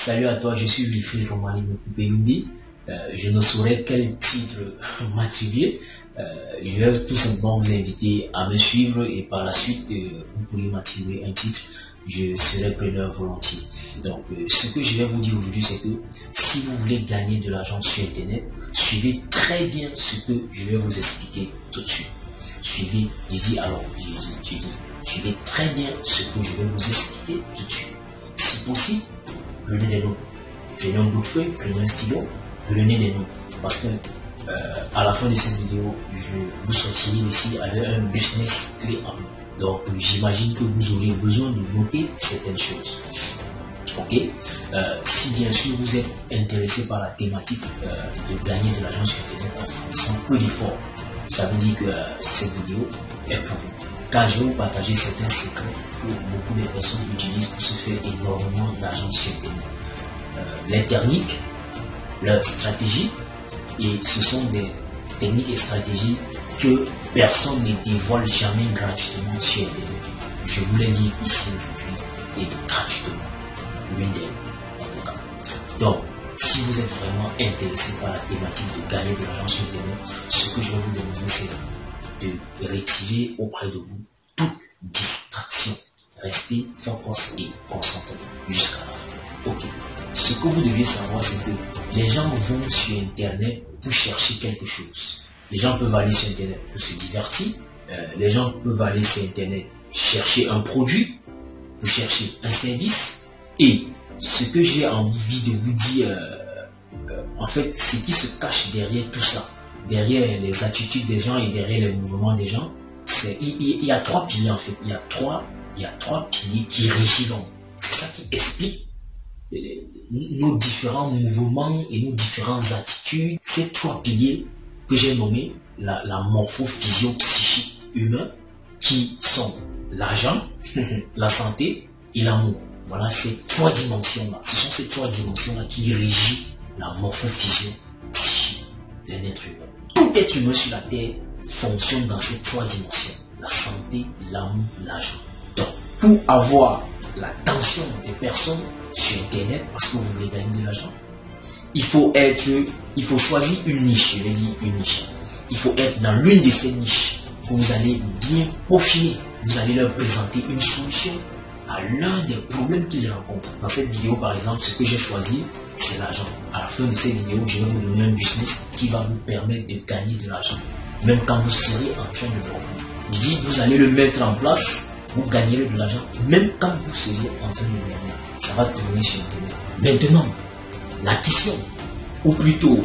Salut à toi, je suis Wilfried Romani Mukubembi. Je ne saurais quel titre m'attribuer. Je vais tout simplement vous inviter à me suivre et par la suite, vous pourrez m'attribuer un titre. Je serai preneur volontiers. Donc, ce que je vais vous dire aujourd'hui, c'est que si vous voulez gagner de l'argent sur Internet, suivez très bien ce que je vais vous expliquer tout de suite. Suivez, suivez très bien ce que je vais vous expliquer tout de suite. Si possible, prenez des notes. Prenez un bout de feuille, prenez un stylo, prenez des notes. Parce que à la fin de cette vidéo, je vous sortirai d'ici avec un business clé en main. Donc j'imagine que vous aurez besoin de noter certaines choses. Ok, si bien sûr vous êtes intéressé par la thématique de gagner de l'argent sur Internet en fournissant peu d'efforts, ça veut dire que cette vidéo est pour vous. Car je vais vous partager certains secrets que beaucoup de personnes utilisent pour se faire énormément d'argent sur Internet. Les techniques, leurs stratégies, et ce sont des techniques et stratégies que personne ne dévoile jamais gratuitement sur Internet. Je vous les livre ici aujourd'hui et gratuitement. L'une d'elles, en tout cas. Donc, si vous êtes vraiment intéressé par la thématique de gagner de l'argent sur Internet, ce que je vais vous demander, c'est de retirer auprès de vous toute distraction. Restez focus et concentré jusqu'à la fin. Ok. Ce que vous devez savoir, c'est que les gens vont sur Internet pour chercher quelque chose. Les gens peuvent aller sur Internet pour se divertir. Les gens peuvent aller sur Internet chercher un produit, pour chercher un service. Et ce que j'ai envie de vous dire, en fait, ce qui se cache derrière tout ça, derrière les attitudes des gens et derrière les mouvements des gens, c'est il y a trois piliers en fait. Il y a trois piliers qui régissent l'homme. C'est ça qui explique nos différents mouvements et nos différentes attitudes. Ces trois piliers que j'ai nommés la morphophysio-psychique humain, qui sont l'argent, la santé et l'amour. Voilà ces trois dimensions-là. Ce sont ces trois dimensions-là qui régissent la morphophysio-psychique d'un être humain. Tout être humain sur la Terre fonctionne dans ces trois dimensions. La santé, l'amour, l'argent. Donc, pour avoir l'attention des personnes sur Internet, parce que vous voulez gagner de l'argent, il faut choisir une niche. Je vais dire une niche. Il faut être dans l'une de ces niches que vous allez bien peaufiner. Vous allez leur présenter une solution à l'un des problèmes qu'ils rencontrent. Dans cette vidéo, par exemple, ce que j'ai choisi, c'est l'argent. À la fin de cette vidéo, je vais vous donner un business qui va vous permettre de gagner de l'argent, même quand vous serez en train de dormir. Je dis, vous allez le mettre en place, vous gagnerez de l'argent, même quand vous serez en train de dormir. Ça va tourner sur Internet. Maintenant, la question, ou plutôt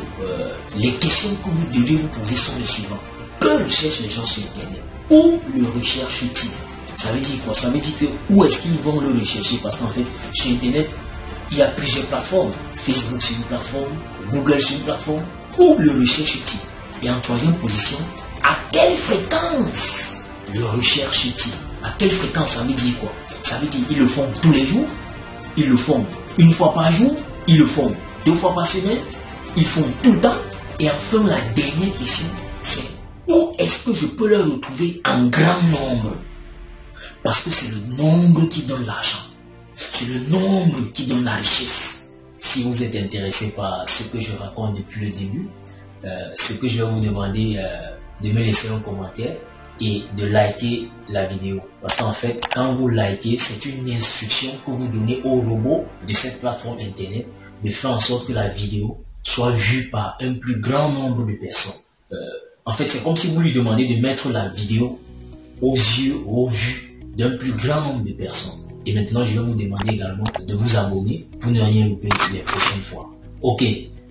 les questions que vous devez vous poser sont les suivantes. Que recherchent les gens sur Internet? Où le recherchent-ils? Ça veut dire quoi? Ça veut dire que où est-ce qu'ils vont le rechercher? Parce qu'en fait, sur Internet, il y a plusieurs plateformes. Facebook c'est une plateforme, Google c'est une plateforme. Où le recherche-t-il? Et en troisième position, à quelle fréquence le recherche-t-il? À quelle fréquence? Ça veut dire quoi? Ça veut dire ils le font tous les jours, ils le font une fois par jour, ils le font 2 fois par semaine, ils font tout le temps. Et enfin, la dernière question, c'est où est-ce que je peux le retrouver en grand nombre? Parce que c'est le nombre qui donne l'argent. C'est le nombre qui donne la richesse. Si vous êtes intéressé par ce que je raconte depuis le début, ce que je vais vous demander de me laisser un commentaire et de liker la vidéo. Parce qu'en fait, quand vous likez, c'est une instruction que vous donnez au robot de cette plateforme Internet de faire en sorte que la vidéo soit vue par un plus grand nombre de personnes. En fait, c'est comme si vous lui demandez de mettre la vidéo aux yeux, aux vues d'un plus grand nombre de personnes. Et maintenant, je vais vous demander également de vous abonner pour ne rien louper les prochaines fois. Ok,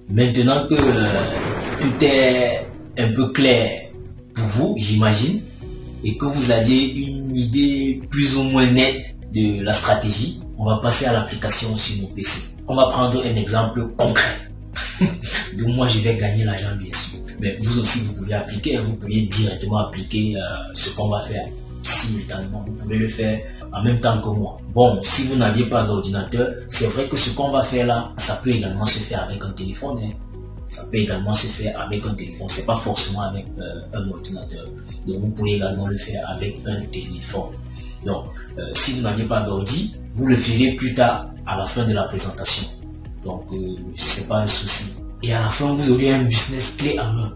maintenant que tout est un peu clair pour vous, j'imagine, et que vous avez une idée plus ou moins nette de la stratégie, on va passer à l'application sur mon PC. On va prendre un exemple concret. Donc moi, je vais gagner l'argent, bien sûr. Mais vous aussi, vous pouvez appliquer, vous pouvez directement appliquer ce qu'on va faire simultanément. Vous pouvez le faire en même temps que moi. Bon, si vous n'aviez pas d'ordinateur, c'est vrai que ce qu'on va faire là, ça peut également se faire avec un téléphone. Hein. Ça peut également se faire avec un téléphone. C'est pas forcément avec un ordinateur. Donc vous pouvez également le faire avec un téléphone. Donc, si vous n'aviez pas d'ordi, vous le verrez plus tard à la fin de la présentation. Donc, c'est pas un souci. Et à la fin, vous aurez un business clé en main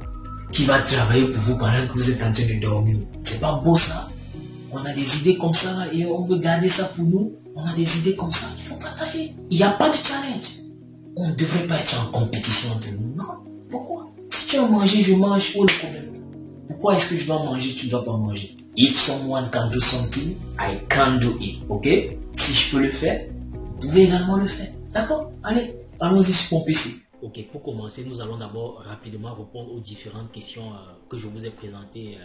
qui va travailler pour vous pendant que vous êtes en train de dormir. C'est pas beau ça? On a des idées comme ça et on veut garder ça pour nous. On a des idées comme ça, il faut partager. Il n'y a pas de challenge. On ne devrait pas être en compétition entre nous. Non. Pourquoi? Si tu as mangé, je mange. Où est le problème? Pourquoi est-ce que je dois manger, tu ne dois pas manger? If someone can do something, I can do it. Ok? Si je peux le faire, vous pouvez également le faire. D'accord? Allez, allons-y sur mon PC. Ok, pour commencer, nous allons d'abord rapidement répondre aux différentes questions que je vous ai présentées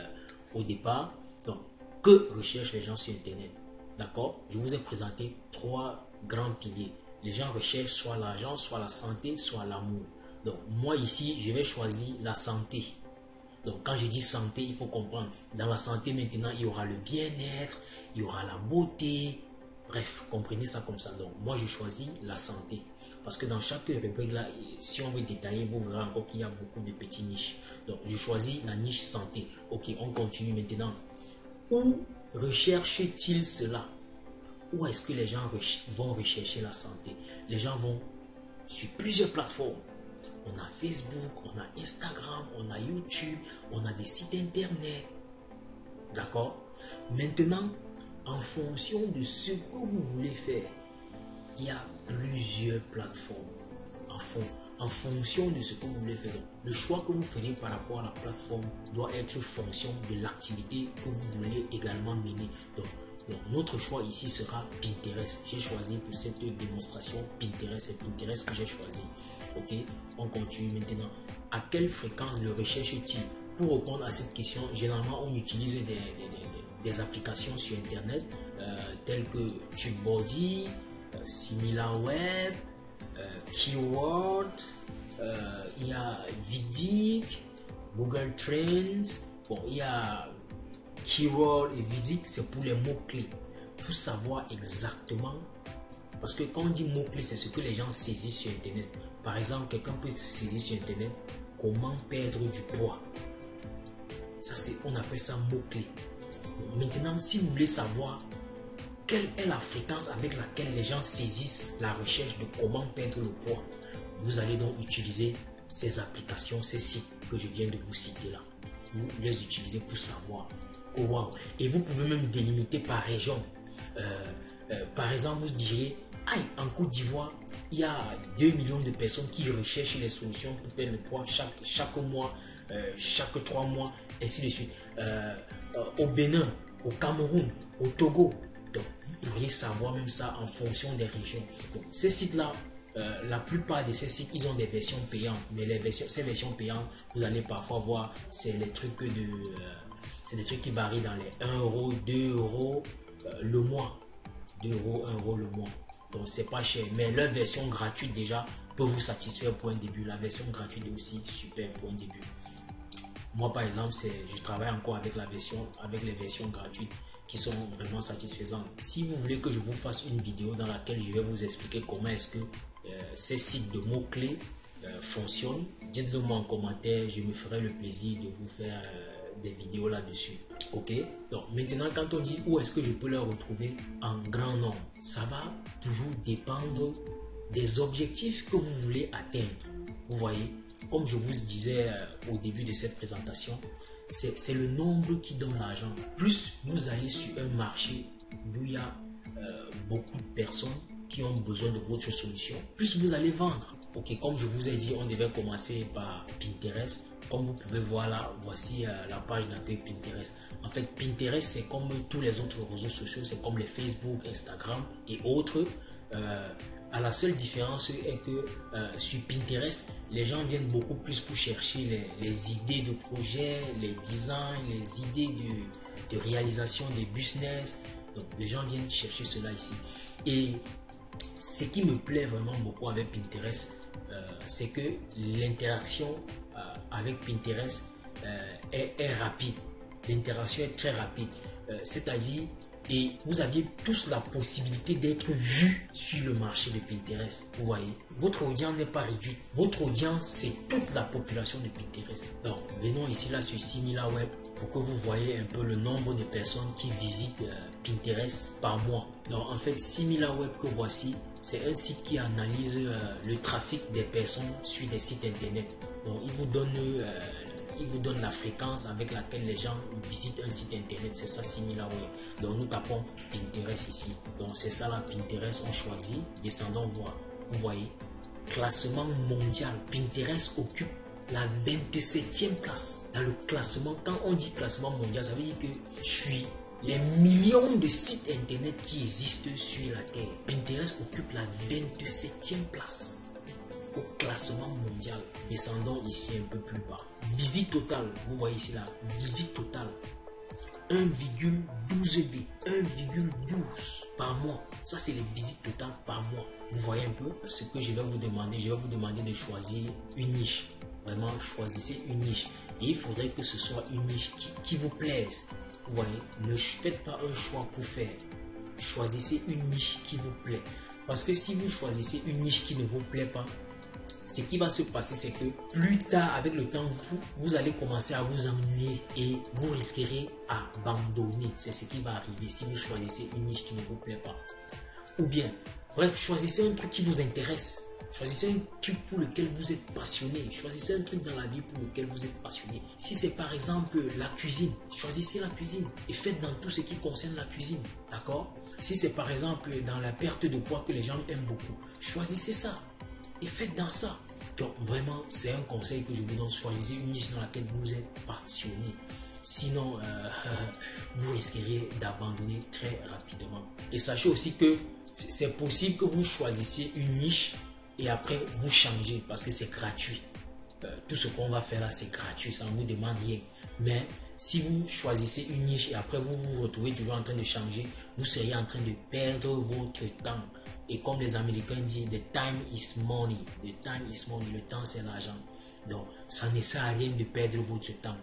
au départ. Donc, que recherchent les gens sur Internet? D'accord? Je vous ai présenté 3 grands piliers. Les gens recherchent soit l'argent, soit la santé, soit l'amour. Donc, moi ici, je vais choisir la santé. Donc, quand je dis santé, il faut comprendre. Dans la santé, maintenant, il y aura le bien-être, il y aura la beauté. Bref, comprenez ça comme ça. Donc, moi, je choisis la santé. Parce que dans chaque rubrique là, si on veut détailler, vous verrez encore qu'il y a beaucoup de petites niches. Donc, je choisis la niche santé. Ok, on continue maintenant. Où recherchent-ils cela? Où est-ce que les gens vont rechercher la santé? Les gens vont sur plusieurs plateformes. On a Facebook, on a Instagram, on a YouTube, on a des sites internet. D'accord? Maintenant, en fonction de ce que vous voulez faire, il y a plusieurs plateformes. En fonction de ce que vous voulez faire. Donc, le choix que vous ferez par rapport à la plateforme doit être fonction de l'activité que vous voulez également mener. Donc, notre choix ici sera Pinterest. J'ai choisi pour cette démonstration Pinterest. C'est Pinterest que j'ai choisi. Ok, on continue maintenant. À quelle fréquence le recherche-t-il? Pour répondre à cette question, généralement on utilise des applications sur Internet telles que TubeBuddy, SimilarWeb, Keyword, il y a Vidiq, Google Trends. Bon, il y a Keyword et Vidiq, c'est pour les mots-clés. Pour savoir exactement, parce que quand on dit mots-clés, c'est ce que les gens saisissent sur Internet. Par exemple, quelqu'un peut saisir sur Internet comment perdre du poids. Ça, on appelle ça mots-clés. Maintenant, si vous voulez savoir quelle est la fréquence avec laquelle les gens saisissent la recherche de comment perdre le poids, vous allez donc utiliser ces applications, ces sites que je viens de vous citer là. Vous les utilisez pour savoir. Oh, wow. Et vous pouvez même délimiter par région. Par exemple, vous diriez, en Côte d'Ivoire, il y a 2 millions de personnes qui recherchent les solutions pour perdre le poids chaque mois, chaque 3 mois, ainsi de suite. Au Bénin, au Cameroun, au Togo. Donc, vous pourriez savoir même ça en fonction des régions. Donc, ces sites-là, la plupart de ces sites, ils ont des versions payantes. Mais ces versions payantes, vous allez parfois voir, c'est les trucs c'est des trucs qui varient dans les 1 euro, 2 euros le mois. 2 euros, 1 euro le mois. Donc, c'est pas cher. Mais leur version gratuite déjà peut vous satisfaire pour un début. La version gratuite est aussi super pour un début. Moi, par exemple, je travaille encore avec les versions gratuites qui sont vraiment satisfaisantes. Si vous voulez que je vous fasse une vidéo dans laquelle je vais vous expliquer comment est-ce que ces sites de mots-clés fonctionnent, dites-le moi en commentaire, je me ferai le plaisir de vous faire des vidéos là-dessus. Ok? Donc maintenant, quand on dit où est-ce que je peux les retrouver en grand nombre, ça va toujours dépendre des objectifs que vous voulez atteindre. Vous voyez? Comme je vous disais au début de cette présentation, c'est le nombre qui donne l'argent. Plus vous allez sur un marché où il y a beaucoup de personnes qui ont besoin de votre solution, plus vous allez vendre. Ok, comme je vous ai dit, on devait commencer par Pinterest. Comme vous pouvez voir là, voici la page d'accueil Pinterest. En fait, Pinterest, c'est comme tous les autres réseaux sociaux, c'est comme les Facebook, Instagram et autres. La seule différence est que sur Pinterest, les gens viennent beaucoup plus pour chercher les idées de projets, les designs, les idées de réalisation des business. Donc, les gens viennent chercher cela ici. Et ce qui me plaît vraiment beaucoup avec Pinterest, c'est que l'interaction avec Pinterest est rapide. L'interaction est très rapide. C'est-à-dire, et vous avez tous la possibilité d'être vu sur le marché de Pinterest. Vous voyez, votre audience n'est pas réduite. Votre audience, c'est toute la population de Pinterest. Donc, venons ici là sur SimilarWeb pour que vous voyez un peu le nombre de personnes qui visitent Pinterest par mois. Donc, en fait, SimilarWeb que voici, c'est un site qui analyse le trafic des personnes sur des sites internet. Donc il vous donne la fréquence avec laquelle les gens visitent un site internet. C'est ça, SimilarWeb. Donc nous tapons Pinterest ici. Donc c'est ça là, Pinterest, on choisit. Descendons voir. Vous voyez, classement mondial. Pinterest occupe la 27e place dans le classement. Quand on dit classement mondial, ça veut dire que je suis les millions de sites internet qui existent sur la terre. Pinterest occupe la 27e place au classement mondial. Descendons ici un peu plus bas. Visite totale, vous voyez ici là, visite totale 1,12 B, 1,12 par mois. Ça c'est les visites totales par mois. Vous voyez un peu ce que je vais vous demander. Je vais vous demander de choisir une niche. Vraiment, choisissez une niche. Et il faudrait que ce soit une niche qui vous plaise. Vous voyez, ne faites pas un choix pour faire. Choisissez une niche qui vous plaît. Parce que si vous choisissez une niche qui ne vous plaît pas, ce qui va se passer, c'est que plus tard, avec le temps, vous allez commencer à vous ennuyer et vous risquerez à abandonner. C'est ce qui va arriver si vous choisissez une niche qui ne vous plaît pas. Ou bien, bref, choisissez un truc qui vous intéresse. Choisissez un truc pour lequel vous êtes passionné. Choisissez un truc dans la vie pour lequel vous êtes passionné. Si c'est par exemple la cuisine, choisissez la cuisine et faites dans tout ce qui concerne la cuisine. D'accord? Si c'est par exemple dans la perte de poids que les gens aiment beaucoup, choisissez ça et faites dans ça. Donc vraiment, c'est un conseil que je vous donne. Choisissez une niche dans laquelle vous êtes passionné. Sinon, vous risquerez d'abandonner très rapidement. Et sachez aussi que c'est possible que vous choisissiez une niche et après vous changez parce que c'est gratuit. Tout ce qu'on va faire là, c'est gratuit, ça ne vous demande rien. Mais si vous choisissez une niche et après vous vous retrouvez toujours en train de changer, vous seriez en train de perdre votre temps. Et comme les Américains disent, the time is money. The time is money. Le temps, c'est l'argent. Donc, ça ne sert à rien de perdre votre temps.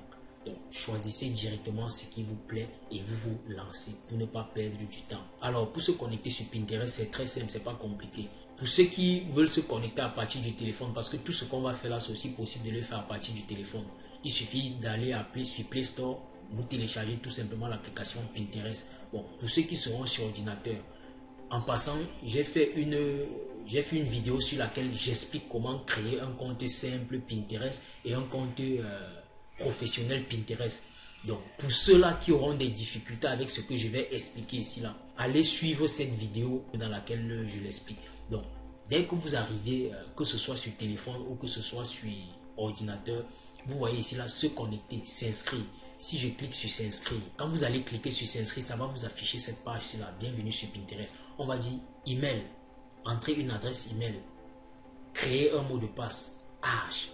Donc, choisissez directement ce qui vous plaît et vous vous lancez pour ne pas perdre du temps. Alors, pour se connecter sur Pinterest, c'est très simple, c'est pas compliqué. Pour ceux qui veulent se connecter à partir du téléphone, parce que tout ce qu'on va faire là, c'est aussi possible de le faire à partir du téléphone. Il suffit d'aller sur Play Store, vous téléchargez tout simplement l'application Pinterest. Bon, pour ceux qui seront sur ordinateur, en passant, j'ai fait une vidéo sur laquelle j'explique comment créer un compte simple Pinterest et un compte professionnel Pinterest. Donc, pour ceux-là qui auront des difficultés avec ce que je vais expliquer ici, là, allez suivre cette vidéo dans laquelle je l'explique. Donc, dès que vous arrivez, que ce soit sur téléphone ou que ce soit sur ordinateur, vous voyez ici, là, se connecter, s'inscrire. Si je clique sur s'inscrire, quand vous allez cliquer sur s'inscrire, ça va vous afficher cette page-ci là, bienvenue sur Pinterest. On va dire email, entrer une adresse email, créer un mot de passe, âge.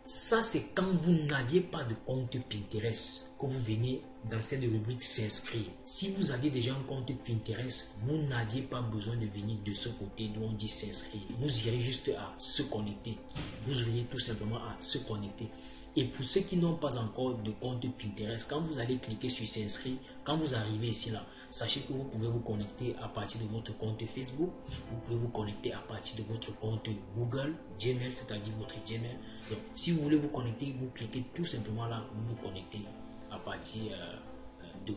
Ça, c'est quand vous n'aviez pas de compte Pinterest que vous venez dans cette rubrique s'inscrire. Si vous aviez déjà un compte Pinterest, vous n'aviez pas besoin de venir de ce côté d'où on dit s'inscrire. Vous irez juste à se connecter. Vous irez tout simplement à se connecter. Et pour ceux qui n'ont pas encore de compte Pinterest, quand vous allez cliquer sur s'inscrire, quand vous arrivez ici là, sachez que vous pouvez vous connecter à partir de votre compte Facebook, vous pouvez vous connecter à partir de votre compte Google, Gmail, c'est-à-dire votre Gmail. Donc, si vous voulez vous connecter, vous cliquez tout simplement là, vous vous connectez à partir de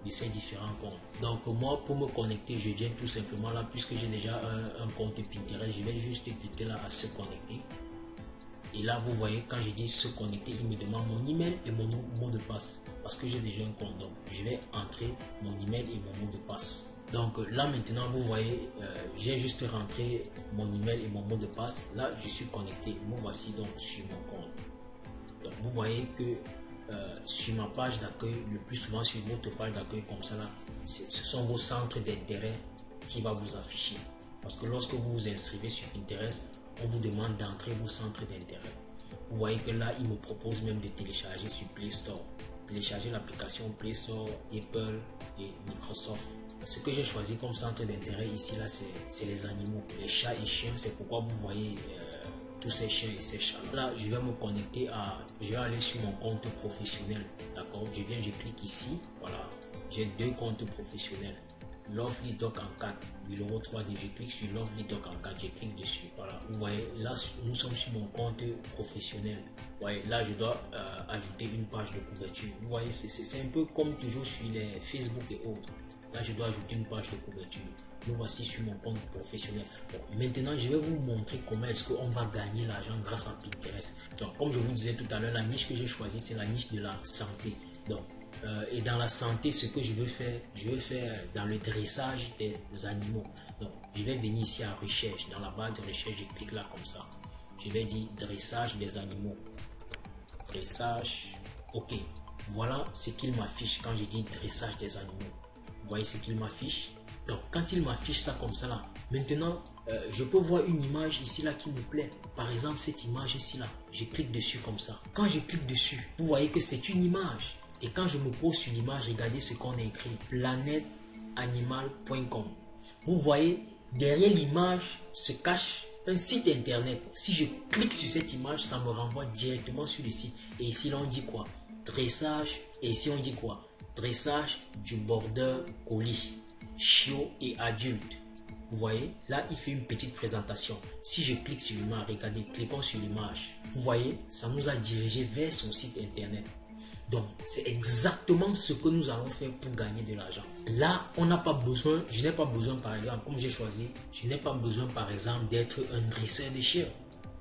ces différents comptes. Donc, moi, pour me connecter, je viens tout simplement là, puisque j'ai déjà un compte Pinterest, je vais juste cliquer là à se connecter. Et là, vous voyez, quand je dis se connecter, il me demande mon email et mon mot de passe. Parce que j'ai déjà un compte. Donc, je vais entrer mon email et mon mot de passe. Donc, là, maintenant, vous voyez, j'ai juste rentré mon email et mon mot de passe. Là, je suis connecté. Me voici donc sur mon compte. Donc, vous voyez que sur ma page d'accueil, le plus souvent sur votre page d'accueil comme ça, là, ce sont vos centres d'intérêt qui va vous afficher. Parce que lorsque vous vous inscrivez sur Pinterest, on vous demande d'entrer vos centres d'intérêt. Vous voyez que là, il me propose même de télécharger sur Play Store. Télécharger l'application Play Store, Apple et Microsoft. Ce que j'ai choisi comme centre d'intérêt ici, là, c'est les animaux. Les chats et chiens, c'est pourquoi vous voyez tous ces chiens et ces chats. Là, je vais me connecter je vais aller sur mon compte professionnel. D'accord? Je clique ici. Voilà. J'ai deux comptes professionnels. Lovely Doc en 4, 1003D. Je clique sur Lovely Doc en 4, je clique dessus. Voilà, vous voyez, là nous sommes sur mon compte professionnel. Vous voyez, là je dois ajouter une page de couverture. Vous voyez, c'est un peu comme toujours sur les Facebook et autres. Là je dois ajouter une page de couverture. Nous voici sur mon compte professionnel. Bon, maintenant je vais vous montrer comment est-ce qu'on va gagner l'argent grâce à Pinterest. Donc comme je vous disais tout à l'heure, la niche que j'ai choisie, c'est la niche de la santé. Donc et dans la santé, ce que je veux faire dans le dressage des animaux. Donc, je vais venir ici à recherche. Dans la barre de recherche, je clique là comme ça. Je vais dire dressage des animaux. Dressage. Ok. Voilà ce qu'il m'affiche quand je dis dressage des animaux. Vous voyez ce qu'il m'affiche? Donc, quand il m'affiche ça comme ça là, maintenant, je peux voir une image ici là qui me plaît. Par exemple, cette image ici là. Je clique dessus comme ça. Quand je clique dessus, vous voyez que c'est une image. Et quand je me pose sur l'image, regardez ce qu'on a écrit. Planetanimal.com. Vous voyez, derrière l'image se cache un site internet. Si je clique sur cette image, ça me renvoie directement sur le site. Et ici, là, on dit quoi? Dressage. Et ici, on dit quoi? Dressage du border collie, chiot et adulte. Vous voyez, là, il fait une petite présentation. Si je clique sur l'image, regardez, cliquons sur l'image. Vous voyez, ça nous a dirigé vers son site internet. Donc, c'est exactement ce que nous allons faire pour gagner de l'argent. Là, on n'a pas besoin, je n'ai pas besoin, par exemple, comme j'ai choisi, je n'ai pas besoin, par exemple, d'être un dresseur de chiens.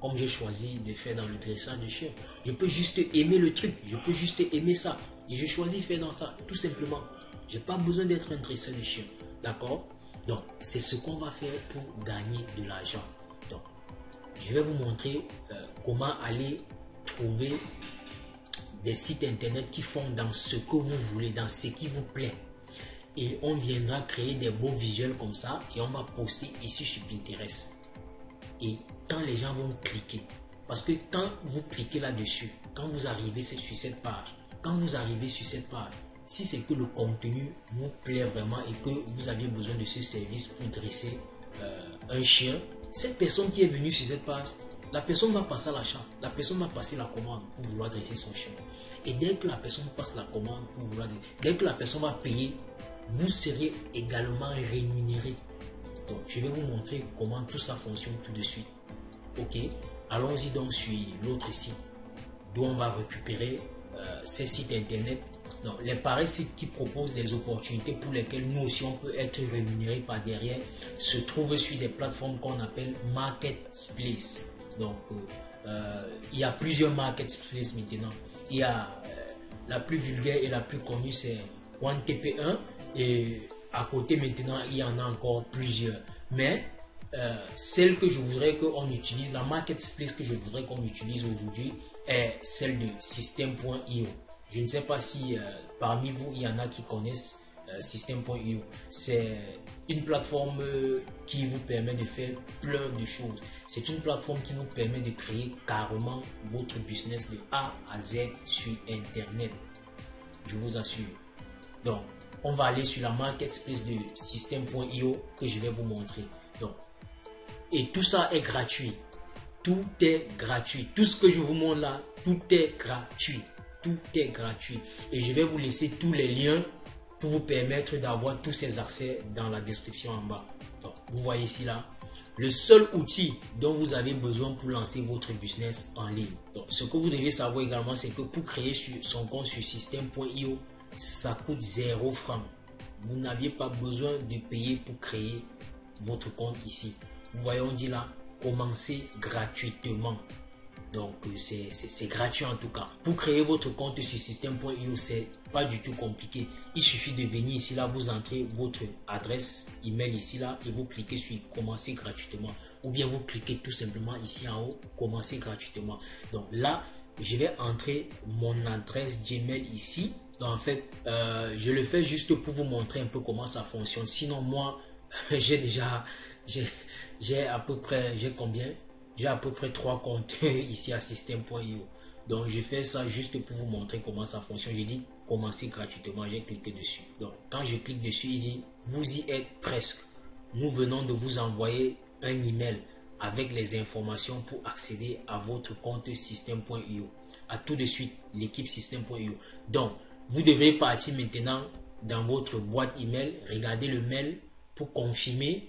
Comme j'ai choisi de faire dans le dressage de chiens. Je peux juste aimer le truc, je peux juste aimer ça. Et je choisis de faire dans ça, tout simplement. Je n'ai pas besoin d'être un dresseur de chiens. D'accord? Donc, c'est ce qu'on va faire pour gagner de l'argent. Donc, je vais vous montrer comment aller trouver des sites internet qui font dans ce que vous voulez, dans ce qui vous plaît. Et on viendra créer des beaux visuels comme ça et on va poster ici sur Pinterest. Et quand les gens vont cliquer, parce que quand vous cliquez là-dessus, quand vous arrivez sur cette page, si c'est que le contenu vous plaît vraiment et que vous aviez besoin de ce service pour dresser un chien, cette personne qui est venue sur cette page, la personne va passer à l'achat, la personne va passer la commande pour vouloir dresser son chien. Et dès que la personne passe la commande pour vouloir dresser, dès que la personne va payer, vous serez également rémunéré. Donc, je vais vous montrer comment tout ça fonctionne tout de suite. Ok, allons-y donc sur l'autre site d'où on va récupérer ces sites internet. Donc, les pareils sites qui proposent les opportunités pour lesquelles nous aussi on peut être rémunéré par derrière se trouvent sur des plateformes qu'on appelle marketplace. Donc, il y a plusieurs marketplaces maintenant. Il y a la plus vulgaire et la plus connue, c'est OneTP1. Et à côté maintenant, il y en a encore plusieurs. Mais celle que je voudrais qu'on utilise, la marketplace que je voudrais qu'on utilise aujourd'hui est celle de System.io. Je ne sais pas si parmi vous, il y en a qui connaissent System.io. C'est une plateforme qui vous permet de faire plein de choses. C'est une plateforme qui vous permet de créer carrément votre business de A à Z sur Internet. Je vous assure. Donc, on va aller sur la marketplace de System.io que je vais vous montrer. Donc, et tout ça est gratuit. Tout est gratuit. Tout ce que je vous montre là, tout est gratuit. Tout est gratuit. Et je vais vous laisser tous les liens pour vous permettre d'avoir tous ces accès dans la description en bas. Donc, vous voyez ici là, le seul outil dont vous avez besoin pour lancer votre business en ligne. Donc, ce que vous devez savoir également, c'est que pour créer son compte sur System.io, ça coûte 0 francs. Vous n'aviez pas besoin de payer pour créer votre compte ici. Vous voyez, on dit là, commencez gratuitement. Donc, c'est gratuit en tout cas. Pour créer votre compte sur System.io, c'est pas du tout compliqué. Il suffit de venir ici là, vous entrez votre adresse email ici là et vous cliquez sur commencer gratuitement. Ou bien vous cliquez tout simplement ici en haut, commencer gratuitement. Donc là, je vais entrer mon adresse Gmail ici. Donc en fait, je le fais juste pour vous montrer un peu comment ça fonctionne. Sinon moi, j'ai à peu près, j'ai à peu près 3 comptes ici à System.io. Donc je fais ça juste pour vous montrer comment ça fonctionne. J'ai dit commencer gratuitement, j'ai cliqué dessus. Donc quand je clique dessus, il dit vous y êtes presque. Nous venons de vous envoyer un email avec les informations pour accéder à votre compte System.io. À tout de suite, l'équipe System.io. Donc vous devrez partir maintenant dans votre boîte email, regardez le mail pour confirmer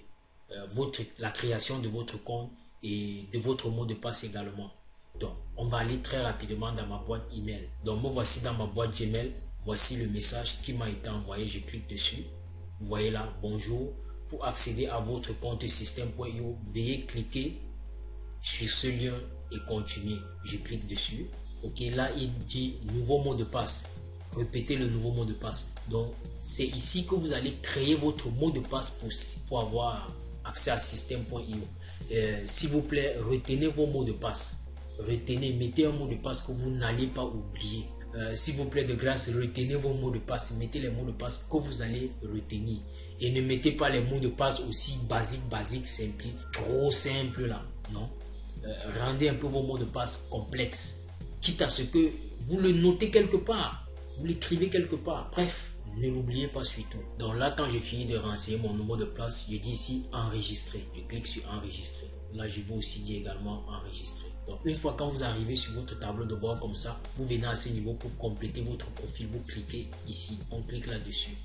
la création de votre compte et de votre mot de passe également. Donc, on va aller très rapidement dans ma boîte email. Donc, me voici dans ma boîte Gmail. Voici le message qui m'a été envoyé. Je clique dessus. Vous voyez là, bonjour. Pour accéder à votre compte système.io, veuillez cliquer sur ce lien et continuer. Je clique dessus. Ok, là, il dit nouveau mot de passe. Répétez le nouveau mot de passe. Donc, c'est ici que vous allez créer votre mot de passe pour avoir accès à système.io. S'il vous plaît, retenez vos mots de passe. Retenez, mettez un mot de passe que vous n'allez pas oublier. S'il vous plaît, de grâce, retenez vos mots de passe. Mettez les mots de passe que vous allez retenir. Et ne mettez pas les mots de passe aussi basiques, simples, trop simples là. Non. Rendez un peu vos mots de passe complexes. Quitte à ce que vous le notez quelque part. Vous l'écrivez quelque part. Bref, ne l'oubliez pas surtout. Donc là, quand j'ai fini de renseigner mon mot de passe, je dis ici enregistrer. Je clique sur enregistrer. Là, je vais aussi dire également enregistrer. Donc, une fois quand vous arrivez sur votre tableau de bord comme ça, vous venez à ce niveau pour compléter votre profil. Vous cliquez ici. On clique là-dessus.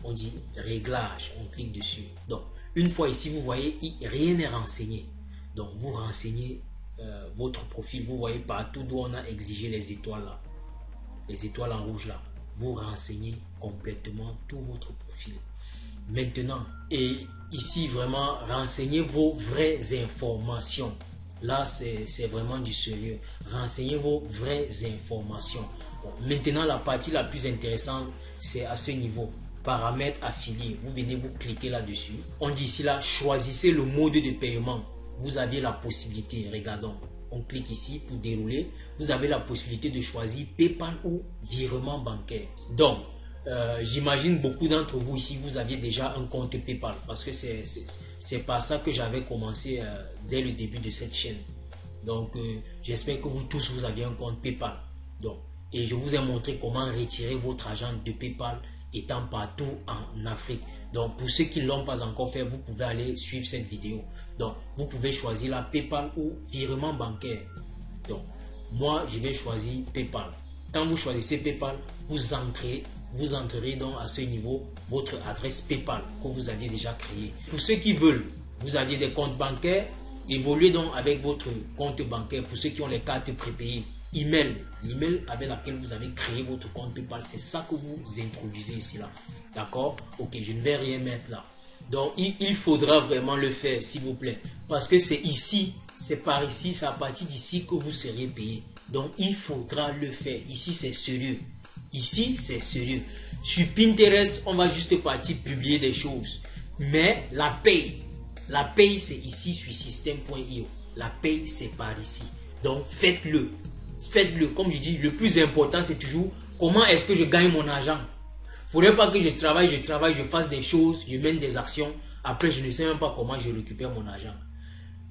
On dit réglage. On clique dessus. Donc, une fois ici, vous voyez, rien n'est renseigné. Donc, vous renseignez votre profil. Vous voyez partout d'où on a exigé les étoiles là. Les étoiles en rouge là. Vous renseignez complètement tout votre profil. Maintenant, et ici vraiment, renseignez vos vraies informations. Là, c'est vraiment du sérieux. Renseignez vos vraies informations. Bon, maintenant, la partie la plus intéressante, c'est à ce niveau. Paramètres affiliés. Vous venez vous cliquer là-dessus. On dit ici là, choisissez le mode de paiement. Vous avez la possibilité, regardons. On clique ici pour dérouler. Vous avez la possibilité de choisir PayPal ou virement bancaire. Donc, j'imagine beaucoup d'entre vous ici, vous aviez déjà un compte PayPal. Parce que c'est par ça que j'avais commencé dès le début de cette chaîne. Donc, j'espère que vous tous, vous aviez un compte PayPal. Donc, et je vous ai montré comment retirer votre argent de PayPal étant partout en Afrique. Donc, pour ceux qui ne l'ont pas encore fait, vous pouvez aller suivre cette vidéo. Donc, vous pouvez choisir la PayPal ou virement bancaire. Donc, moi, je vais choisir PayPal. Quand vous choisissez PayPal, vous entrerez donc à ce niveau votre adresse PayPal que vous aviez déjà créée. Pour ceux qui veulent, vous aviez des comptes bancaires, évoluez donc avec votre compte bancaire. Pour ceux qui ont les cartes prépayées, l'email avec laquelle vous avez créé votre compte PayPal, c'est ça que vous introduisez ici là. D'accord? Ok, je ne vais rien mettre là. Donc, il faudra vraiment le faire, s'il vous plaît. Parce que c'est ici, c'est par ici, c'est à partir d'ici que vous serez payé. Donc, il faudra le faire. Ici, c'est sérieux. Ici, c'est sérieux. Sur Pinterest, on va juste partir publier des choses. Mais la paye, c'est ici sur système.io. La paye, c'est par ici. Donc, faites-le. Faites-le. Comme je dis, le plus important, c'est toujours comment est-ce que je gagne mon argent. Il ne faudrait pas que je travaille, je fasse des choses, je mène des actions. Après, je ne sais même pas comment je récupère mon argent.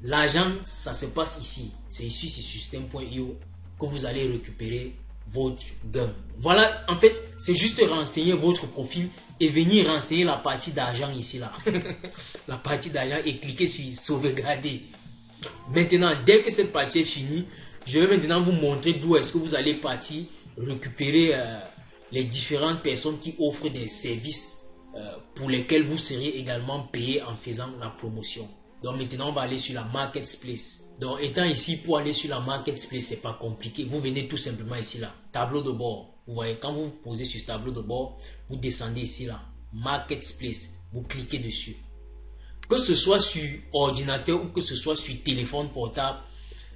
L'argent, ça se passe ici. C'est ici, c'est système.io que vous allez récupérer votre gain. Voilà, en fait, c'est juste renseigner votre profil et venir renseigner la partie d'argent ici, là. La partie d'argent et cliquer sur sauvegarder. Maintenant, dès que cette partie est finie, je vais maintenant vous montrer d'où est-ce que vous allez partir récupérer les différentes personnes qui offrent des services pour lesquels vous serez également payé en faisant la promotion. Donc maintenant, on va aller sur la Marketplace. Donc étant ici, pour aller sur la Marketplace, c'est pas compliqué. Vous venez tout simplement ici là, tableau de bord. Vous voyez, quand vous vous posez sur ce tableau de bord, vous descendez ici là, Marketplace. Vous cliquez dessus. Que ce soit sur ordinateur ou que ce soit sur téléphone portable,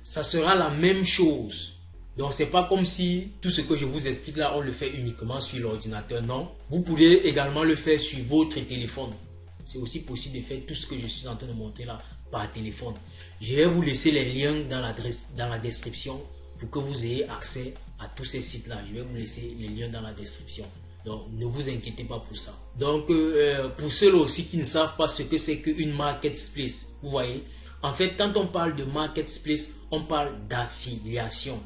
ça sera la même chose. Donc c'est pas comme si tout ce que je vous explique là, on le fait uniquement sur l'ordinateur. Non, vous pouvez également le faire sur votre téléphone. C'est aussi possible de faire tout ce que je suis en train de montrer là par téléphone. Je vais vous laisser les liens dans la description pour que vous ayez accès à tous ces sites là. Je vais vous laisser les liens dans la description. Donc ne vous inquiétez pas pour ça. Donc pour ceux-là aussi qui ne savent pas ce que c'est qu'une marketplace, vous voyez, en fait quand on parle de marketplace, on parle d'affiliation.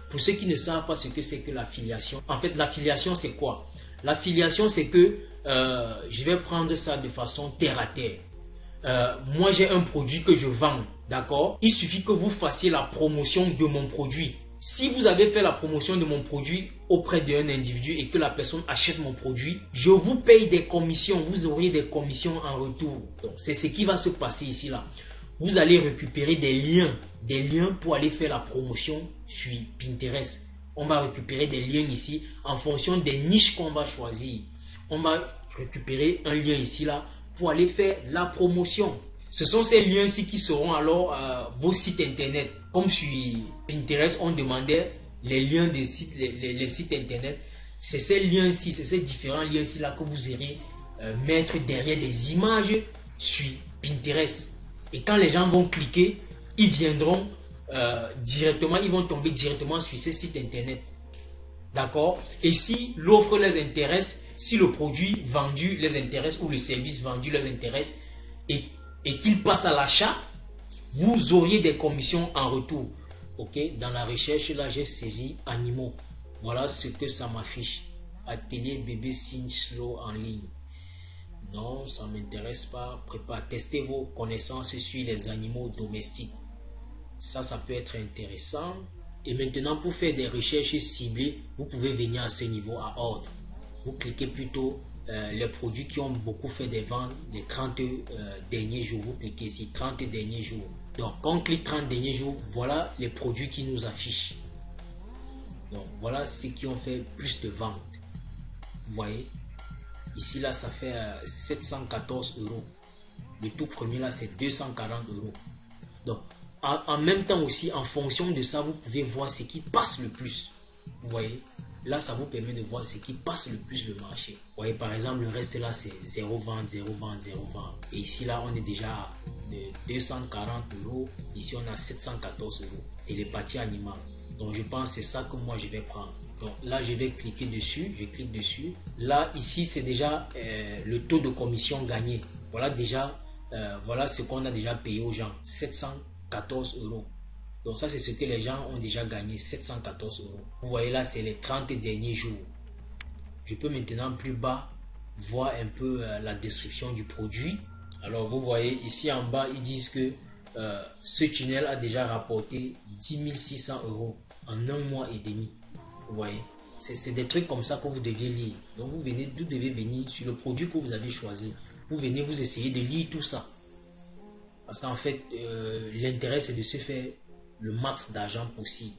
Pour ceux qui ne savent pas ce que c'est que l'affiliation, en fait l'affiliation c'est quoi? L'affiliation c'est que je vais prendre ça de façon terre à terre. Moi j'ai un produit que je vends, d'accord? Il suffit que vous fassiez la promotion de mon produit. si vous avez fait la promotion de mon produit auprès d'un individu et que la personne achète mon produit, je vous paye des commissions. Vous aurez des commissions en retour. Donc, c'est ce qui va se passer ici là. Vous allez récupérer des liens pour aller faire la promotion sur Pinterest. On va récupérer des liens ici en fonction des niches qu'on va choisir. On va récupérer un lien ici là pour aller faire la promotion. Ce sont ces liens-ci qui seront alors vos sites internet. Comme sur Pinterest, on demandait les liens des sites, les sites internet. C'est ces liens-ci, c'est ces différents liens-ci là que vous irez mettre derrière des images sur Pinterest. Et quand les gens vont cliquer, ils viendront directement, ils vont tomber directement sur ces sites internet. D'accord? Et si l'offre les intéresse, si le produit vendu les intéresse ou le service vendu les intéresse et qu'il passe à l'achat, vous auriez des commissions en retour. Ok, dans la recherche là, j'ai saisi animaux. Voilà ce que ça m'affiche. Atelier bébé signe slow en ligne. Non, ça ne m'intéresse pas. Testez vos connaissances sur les animaux domestiques. Ça peut être intéressant. Et maintenant, pour faire des recherches ciblées, vous pouvez venir à ce niveau à ordre. Vous cliquez plutôt les produits qui ont beaucoup fait des ventes les 30 derniers jours. Vous cliquez ici 30 derniers jours. Donc quand on clique 30 derniers jours, voilà les produits qui nous affichent. Donc voilà ceux qui ont fait plus de ventes. Vous voyez, ici là ça fait 714 euros. Le tout premier là c'est 240 euros. Donc en même temps aussi, en fonction de ça, vous pouvez voir ce qui passe le plus. Vous voyez, là ça vous permet de voir ce qui passe le plus le marché. Vous voyez, par exemple, le reste là c'est 0 vente, 0 vente, 0 vente. Et ici là on est déjà de 240 euros. Ici on a 714 euros. Télépathie animale. Donc je pense que c'est ça que moi je vais prendre. Donc là je vais cliquer dessus. Je clique dessus. Là ici c'est déjà le taux de commission gagné. Voilà déjà, voilà ce qu'on a déjà payé aux gens. 714 euros. Donc ça c'est ce que les gens ont déjà gagné, 714 euros. Vous voyez là c'est les 30 derniers jours. Je peux maintenant plus bas voir un peu la description du produit. Alors vous voyez ici en bas ils disent que ce tunnel a déjà rapporté 10 600 euros en un mois et demi. Vous voyez, c'est des trucs comme ça que vous deviez lire. Donc vous devez venir sur le produit que vous avez choisi. Vous venez vous essayer de lire tout ça. Parce qu'en fait, l'intérêt c'est de se faire le max d'argent possible.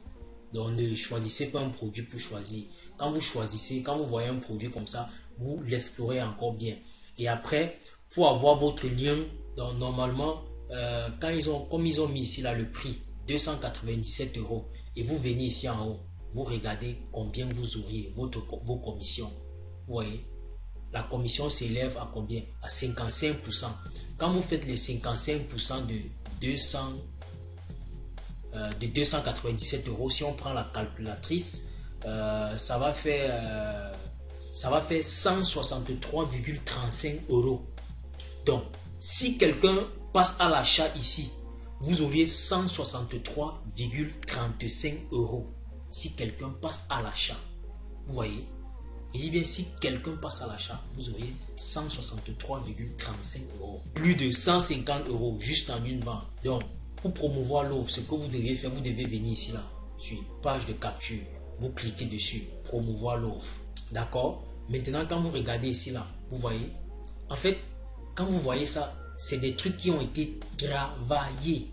Donc ne choisissez pas un produit pour choisir. Quand vous choisissez, quand vous voyez un produit comme ça, vous l'explorez encore bien. Et après, pour avoir votre lien, donc normalement, comme ils ont mis ici là le prix, 297 euros, et vous venez ici en haut, vous regardez combien vous auriez vos commissions. Vous voyez, la commission s'élève à combien? À 55%. Quand vous faites les 55% de 297 euros, si on prend la calculatrice, ça va faire 163,35 euros. Donc, si quelqu'un passe à l'achat ici, vous auriez 163,35 euros. Si quelqu'un passe à l'achat, vous voyez, je dis bien si quelqu'un passe à l'achat, vous auriez 163,35 euros. Plus de 150 euros juste en une vente. Donc, pour promouvoir l'offre, ce que vous devez faire, vous devez venir ici là, sur page de capture. Vous cliquez dessus, promouvoir l'offre. D'accord? Maintenant, quand vous regardez ici là, vous voyez, en fait, quand vous voyez ça, c'est des trucs qui ont été travaillés.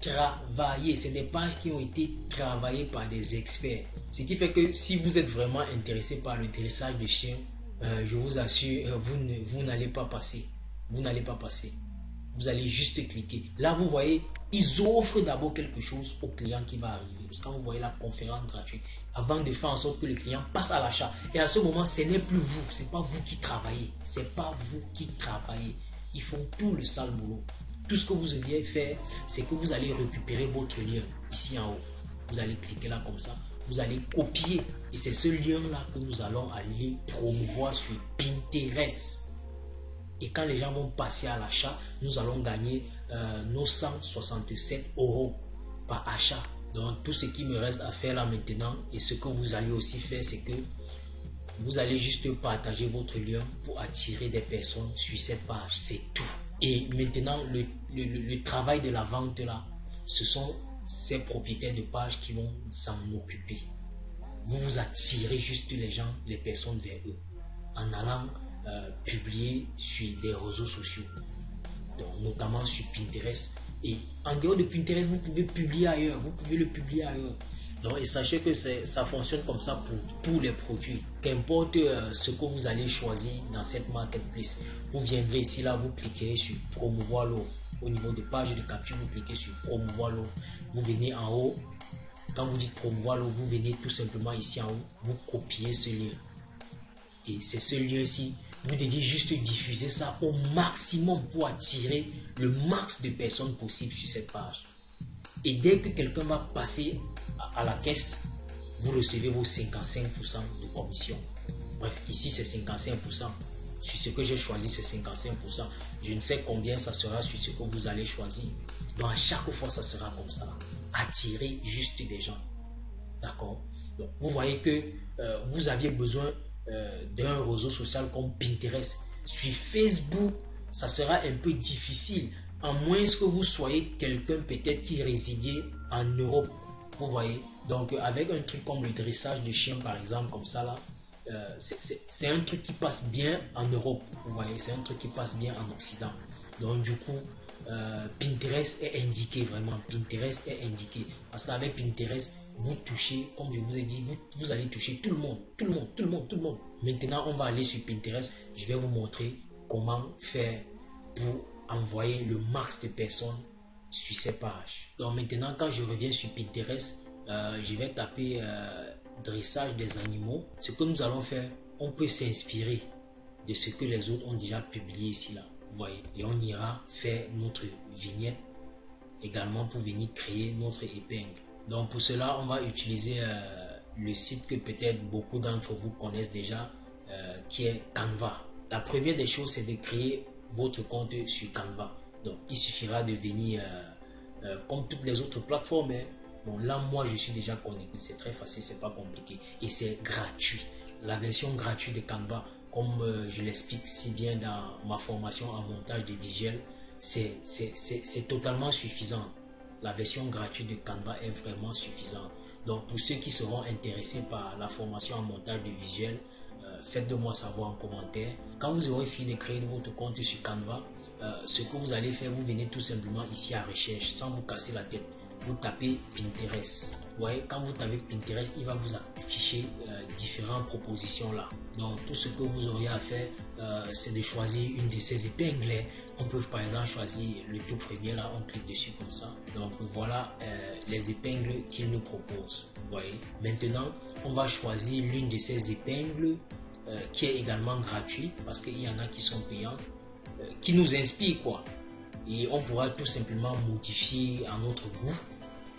C'est des pages qui ont été travaillées par des experts. Ce qui fait que si vous êtes vraiment intéressé par le dressage de chiens, je vous assure, vous n'allez pas passer. Vous n'allez pas passer. Vous allez juste cliquer. Là, vous voyez, ils offrent d'abord quelque chose au client qui va arriver. Parce que quand vous voyez la conférence gratuite, avant de faire en sorte que le client passe à l'achat. Et à ce moment, ce n'est plus vous. Ce n'est pas vous qui travaillez. Ce n'est pas vous qui travaillez. Ils font tout le sale boulot. Tout ce que vous deviez faire, c'est que vous allez récupérer votre lien ici en haut. Vous allez cliquer là comme ça. Vous allez copier. Et c'est ce lien-là que nous allons aller promouvoir sur Pinterest. Et quand les gens vont passer à l'achat, nous allons gagner nos 167 euros par achat. Donc tout ce qui me reste à faire là maintenant, et ce que vous allez aussi faire, c'est que vous allez juste partager votre lien pour attirer des personnes sur cette page. C'est tout. Et maintenant, le travail de la vente là, ce sont ces propriétaires de page qui vont s'en occuper. vous attirez juste les gens, les personnes vers eux en allant publier sur des réseaux sociaux, donc notamment sur Pinterest. Et en dehors de Pinterest, vous pouvez publier ailleurs, vous pouvez le publier ailleurs. Donc, et sachez que ça fonctionne comme ça pour tous les produits. Qu'importe ce que vous allez choisir dans cette marketplace, vous viendrez ici, là, vous cliquerez sur promouvoir l'offre. Au niveau de page de capture, vous cliquez sur promouvoir l'offre. Vous venez en haut. Quand vous dites promouvoir l'offre, vous venez tout simplement ici en haut. Vous copiez ce lien. Et c'est ce lien-ci. Vous devez juste diffuser ça au maximum pour attirer le max de personnes possible sur cette page. Et dès que quelqu'un va passer à la caisse, vous recevez vos 55% de commission. Bref, ici c'est 55%. Sur ce que j'ai choisi, c'est 55%. Je ne sais combien ça sera sur ce que vous allez choisir. Donc à chaque fois, ça sera comme ça. Attirer juste des gens. D'accord? Donc vous voyez que vous aviez besoin d'un réseau social comme Pinterest. Sur Facebook, ça sera un peu difficile, à moins que vous soyez quelqu'un peut-être qui résidait en Europe. Vous voyez, donc avec un truc comme le dressage de chiens par exemple, comme ça là, c'est un truc qui passe bien en Europe. Vous voyez, c'est un truc qui passe bien en Occident. Donc du coup, Pinterest est indiqué vraiment. Pinterest est indiqué parce qu'avec Pinterest, vous touchez, comme je vous ai dit, vous allez toucher tout le monde. Maintenant, on va aller sur Pinterest. Je vais vous montrer comment faire pour envoyer le max de personnes sur ces pages. Donc maintenant, quand je reviens sur Pinterest, je vais taper dressage des animaux. Ce que nous allons faire, on peut s'inspirer de ce que les autres ont déjà publié ici là. Vous voyez, et on ira faire notre vignette également pour venir créer notre épingle. Donc pour cela, on va utiliser le site que peut-être beaucoup d'entre vous connaissent déjà, qui est Canva. La première des choses, c'est de créer votre compte sur Canva. Donc il suffira de venir comme toutes les autres plateformes. Bon, là moi je suis déjà connecté, c'est très facile, c'est pas compliqué et c'est gratuit. La version gratuite de Canva, comme je l'explique si bien dans ma formation en montage de visuels, c'est totalement suffisant. La version gratuite de Canva est vraiment suffisante. Donc pour ceux qui seront intéressés par la formation en montage de visuels, faites de moi savoir en commentaire. Quand vous aurez fini de créer votre compte sur Canva, ce que vous allez faire, vous venez tout simplement ici à recherche sans vous casser la tête. Vous tapez Pinterest. Vous voyez, quand vous tapez Pinterest, il va vous afficher différentes propositions là. Donc tout ce que vous auriez à faire, c'est de choisir une de ces épingles. On peut par exemple choisir le tout premier là, on clique dessus comme ça. Donc voilà les épingles qu'il nous propose. Vous voyez. Maintenant, on va choisir l'une de ces épingles qui est également gratuite parce qu'il y en a qui sont payantes, qui nous inspire quoi. Et on pourra tout simplement modifier à notre goût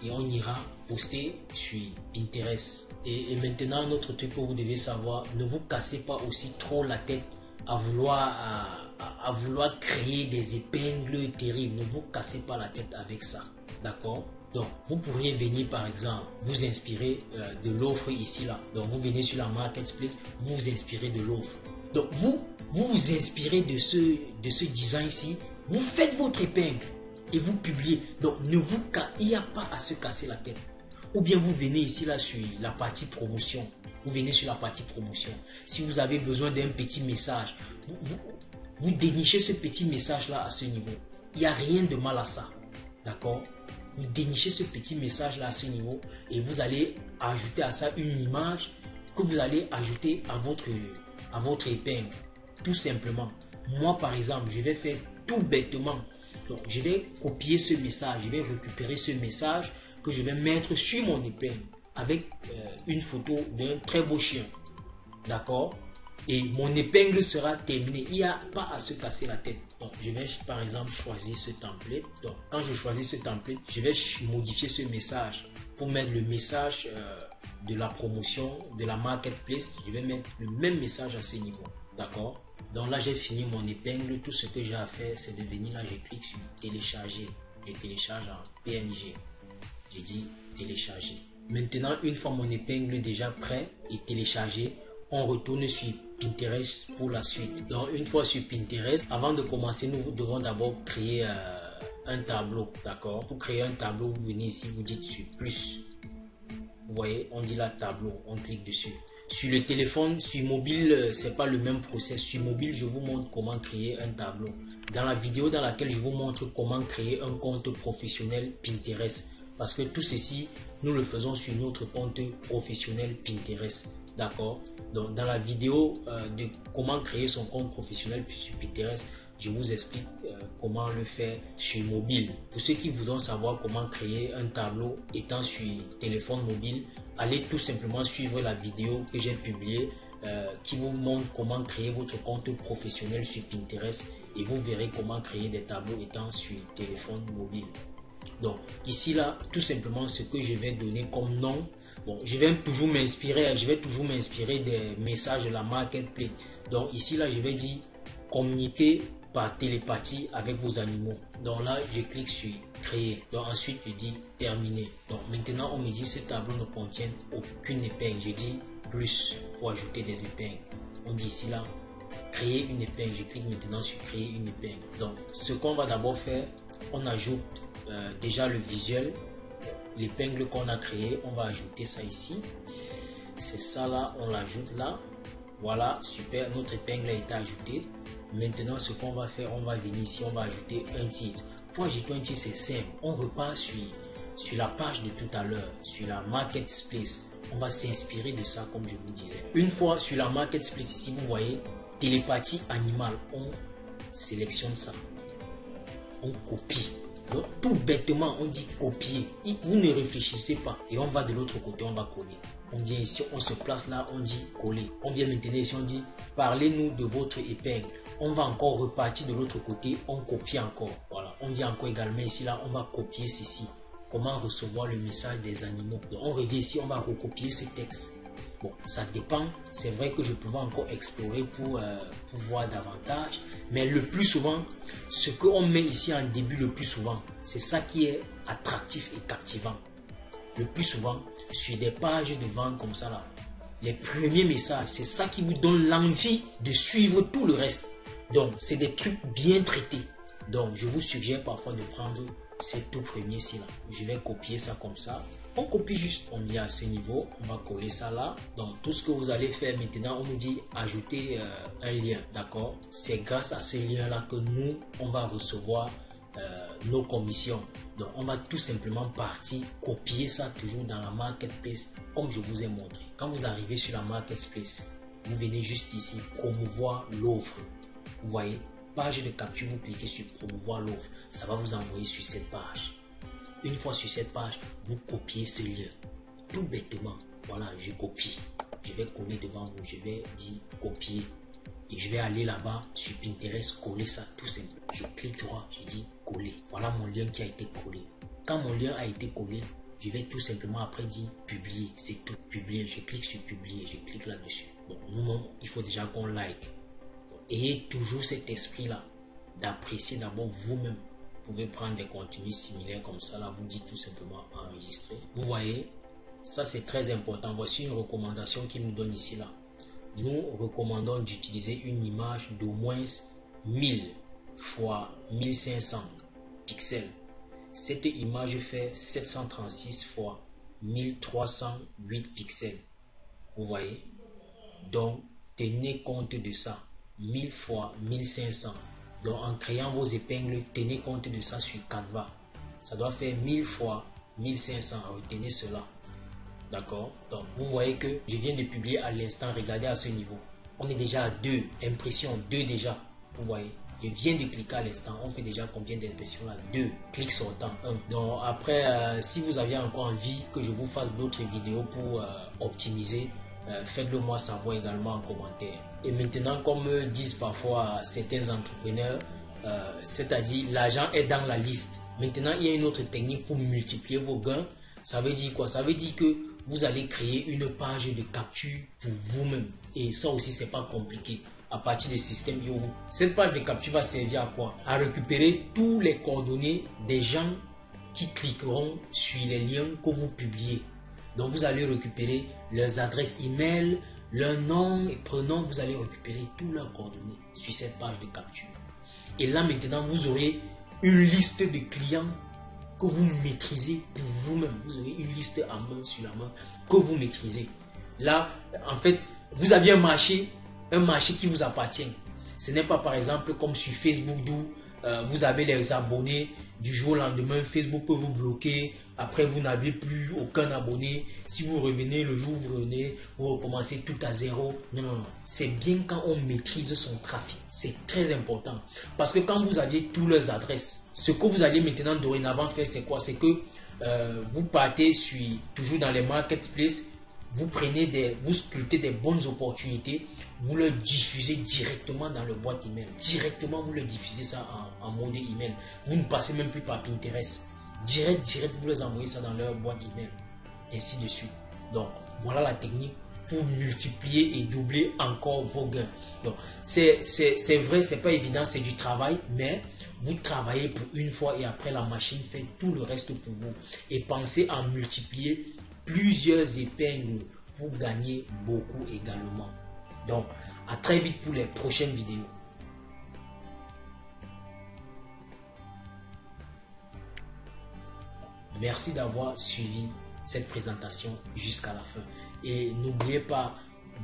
et on ira poster sur Pinterest. Et maintenant, un autre truc que vous devez savoir, ne vous cassez pas aussi trop la tête à vouloir créer des épingles terribles. Ne vous cassez pas la tête avec ça. D'accord? Donc, vous pourriez venir par exemple vous inspirer de l'offre ici là. Donc, vous venez sur la marketplace, vous vous inspirez de l'offre. Donc, vous inspirez de ce design ici. Vous faites votre épingle et vous publiez. Donc, il n'y a pas à se casser la tête. Ou bien vous venez ici là sur la partie promotion. Vous venez sur la partie promotion. Si vous avez besoin d'un petit message, vous dénichez ce petit message là à ce niveau. Il n'y a rien de mal à ça. D'accord? Vous dénichez ce petit message là à ce niveau et vous allez ajouter à ça une image que vous allez ajouter à votre épingle. Tout simplement. Moi par exemple, je vais faire tout bêtement. Donc, je vais copier ce message, je vais récupérer ce message que je vais mettre sur mon épingle avec une photo d'un très beau chien. D'accord? Et mon épingle sera terminée. Il n'y a pas à se casser la tête. Donc, je vais par exemple choisir ce template. Donc, quand je choisis ce template, je vais modifier ce message pour mettre le message de la promotion, de la marketplace. Je vais mettre le même message à ce niveau. D'accord? Donc là, j'ai fini mon épingle. Tout ce que j'ai à faire, c'est de venir là, je clique sur télécharger. Je télécharge en PNG. J'ai dit télécharger. Maintenant, une fois mon épingle est déjà prêt et téléchargé, on retourne sur Pinterest pour la suite. Donc, une fois sur Pinterest, avant de commencer, nous devons d'abord créer un tableau. D'accord? Pour créer un tableau, vous venez ici, vous dites sur plus. Vous voyez, on dit là tableau, on clique dessus. Sur le téléphone, sur mobile, c'est pas le même process. Sur mobile, je vous montre comment créer un tableau. Dans la vidéo dans laquelle je vous montre comment créer un compte professionnel Pinterest. Parce que tout ceci, nous le faisons sur notre compte professionnel Pinterest. D'accord? Donc, dans la vidéo de comment créer son compte professionnel sur Pinterest, je vous explique comment le faire sur mobile. Pour ceux qui voudront savoir comment créer un tableau étant sur téléphone mobile, allez tout simplement suivre la vidéo que j'ai publiée qui vous montre comment créer votre compte professionnel sur Pinterest et vous verrez comment créer des tableaux étant sur téléphone mobile. Donc ici là, tout simplement ce que je vais donner comme nom, bon, je vais toujours m'inspirer des messages de la marketplace. Donc ici là, je vais dire communiquer par télépathie avec vos animaux. Donc là, je clique sur créer. Donc ensuite, je dis terminer. Donc maintenant, on me dit ce tableau ne contient aucune épingle. Je dis plus pour ajouter des épingles. On dit ici là, créer une épingle. Je clique maintenant sur créer une épingle. Donc ce qu'on va d'abord faire, on ajoute déjà le visuel. L'épingle qu'on a créé, on va ajouter ça ici. C'est ça là, on l'ajoute là. Voilà, super, notre épingle a été ajoutée. Maintenant, ce qu'on va faire, on va venir ici, on va ajouter un titre. Pour ajouter un titre, c'est simple. On repart sur la page de tout à l'heure, sur la marketplace. On va s'inspirer de ça, comme je vous disais. Une fois sur la marketplace, ici, vous voyez, télépathie animale. On sélectionne ça. On copie. Donc, tout bêtement, on dit copier. Vous ne réfléchissez pas. Et on va de l'autre côté, on va coller. On vient ici, on se place là, on dit coller. On vient maintenant ici, on dit parlez-nous de votre épingle. On va encore repartir de l'autre côté, on copie encore. Voilà, on vient encore également ici, là, on va copier ceci. Comment recevoir le message des animaux. Donc, on revient ici, on va recopier ce texte. Bon, ça dépend. C'est vrai que je pouvais encore explorer pour voir davantage. Mais le plus souvent, ce qu'on met ici en début le plus souvent, c'est ça qui est attractif et captivant. Le plus souvent, sur des pages de vente comme ça là, les premiers messages, c'est ça qui vous donne l'envie de suivre tout le reste. Donc, c'est des trucs bien traités. Donc, je vous suggère parfois de prendre ces tout premiers ici là. Je vais copier ça comme ça. On copie juste, on vient à ce niveau, on va coller ça là. Donc, tout ce que vous allez faire maintenant, on nous dit ajouter un lien, d'accord? C'est grâce à ce lien là que nous, on va recevoir nos commissions. Donc, on va tout simplement partir, copier ça toujours dans la marketplace, comme je vous ai montré. Quand vous arrivez sur la marketplace, vous venez juste ici, promouvoir l'offre. Vous voyez, page de capture, vous cliquez sur promouvoir l'offre. Ça va vous envoyer sur cette page. Une fois sur cette page, vous copiez ce lien. Tout bêtement, voilà, je copie. Je vais coller devant vous, je vais dire copier. Et je vais aller là-bas sur Pinterest, coller ça tout simplement. Je clique droit, je dis coller. Voilà mon lien qui a été collé. Quand mon lien a été collé, je vais tout simplement après dire publier. C'est tout, publier. Je clique sur publier, je clique là-dessus. Bon, nous-mêmes, il faut déjà qu'on like. Donc, ayez toujours cet esprit-là d'apprécier d'abord vous-même. Vous pouvez prendre des contenus similaires comme ça, là, vous dites tout simplement enregistrer. Vous voyez, ça c'est très important. Voici une recommandation qu'il nous donne ici, là. Nous recommandons d'utiliser une image d'au moins 1000 x 1500 pixels. Cette image fait 736 x 1308 pixels. Vous voyez? Donc, tenez compte de ça. 1000 x 1500. Donc, en créant vos épingles, tenez compte de ça sur Canva. Ça doit faire 1000 x 1500. Retenez cela. D'accord? Donc, vous voyez que je viens de publier à l'instant. Regardez à ce niveau. On est déjà à 2. Impression 2 déjà. Vous voyez? Je viens de cliquer à l'instant. On fait déjà combien d'impressions là? 2. Clic sortant 1. Donc, après, si vous avez encore envie que je vous fasse d'autres vidéos pour optimiser, faites-le moi savoir également en commentaire. Et maintenant, comme disent parfois certains entrepreneurs, c'est-à-dire l'argent est dans la liste. Maintenant, il y a une autre technique pour multiplier vos gains. Ça veut dire quoi? Ça veut dire que vous allez créer une page de capture pour vous-même. Et ça aussi, c'est pas compliqué. À partir du système Yovo. Cette page de capture va servir à quoi? À récupérer tous les coordonnées des gens qui cliqueront sur les liens que vous publiez. Donc, vous allez récupérer leurs adresses email, leur nom et prénom. Vous allez récupérer tous leurs coordonnées sur cette page de capture. Et là, maintenant, vous aurez une liste de clients que vous maîtrisez pour vous-même. Vous aurez une liste à main sur la main que vous maîtrisez. Là, en fait, vous avez un marché qui vous appartient. Ce n'est pas par exemple comme sur Facebook d'où vous avez les abonnés, du jour au lendemain, Facebook peut vous bloquer, après vous n'avez plus aucun abonné. Si vous revenez le jour où vous revenez, vous recommencez tout à zéro. Non, non, non. C'est bien quand on maîtrise son trafic. C'est très important. Parce que quand vous aviez toutes leurs adresses, ce que vous allez maintenant dorénavant faire, c'est quoi? C'est que vous partez toujours dans les marketplaces, vous sculptez des bonnes opportunités, vous le diffusez directement dans le boîte email. Directement, vous le diffusez ça en mode email. Vous ne passez même plus par Pinterest. Direct, vous les envoyez ça dans leur boîte email. Ainsi de suite. Donc, voilà la technique pour multiplier et doubler encore vos gains. Donc, c'est vrai, c'est pas évident, c'est du travail, mais vous travaillez pour une fois et après la machine fait tout le reste pour vous. Et pensez à multiplier plusieurs épingles pour gagner beaucoup également. Donc, à très vite pour les prochaines vidéos. Merci d'avoir suivi cette présentation jusqu'à la fin. Et n'oubliez pas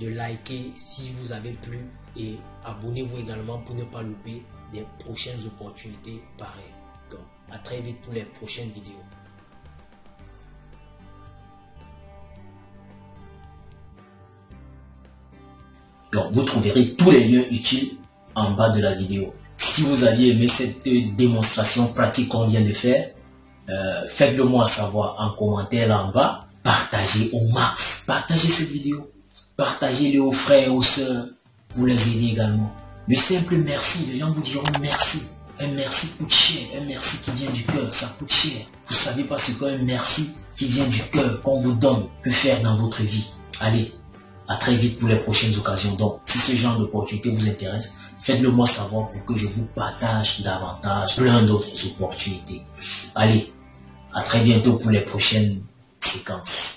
de liker si vous avez plu et abonnez-vous également pour ne pas louper des prochaines opportunités pareilles. Donc, à très vite pour les prochaines vidéos. Donc, vous trouverez tous les liens utiles en bas de la vidéo. Si vous aviez aimé cette démonstration pratique qu'on vient de faire, faites-le moi savoir en commentaire là en bas. Partagez au max. Partagez cette vidéo. Partagez-le aux frères et aux sœurs pour les aider également. Le simple merci, les gens vous diront merci. Un merci coûte cher. Un merci qui vient du cœur, ça coûte cher. Vous savez pas ce qu'un merci qui vient du cœur qu'on vous donne peut faire dans votre vie. Allez, à très vite pour les prochaines occasions. Donc, si ce genre d'opportunité vous intéresse, faites-le moi savoir pour que je vous partage davantage plein d'autres opportunités. Allez, à très bientôt pour les prochaines séquences.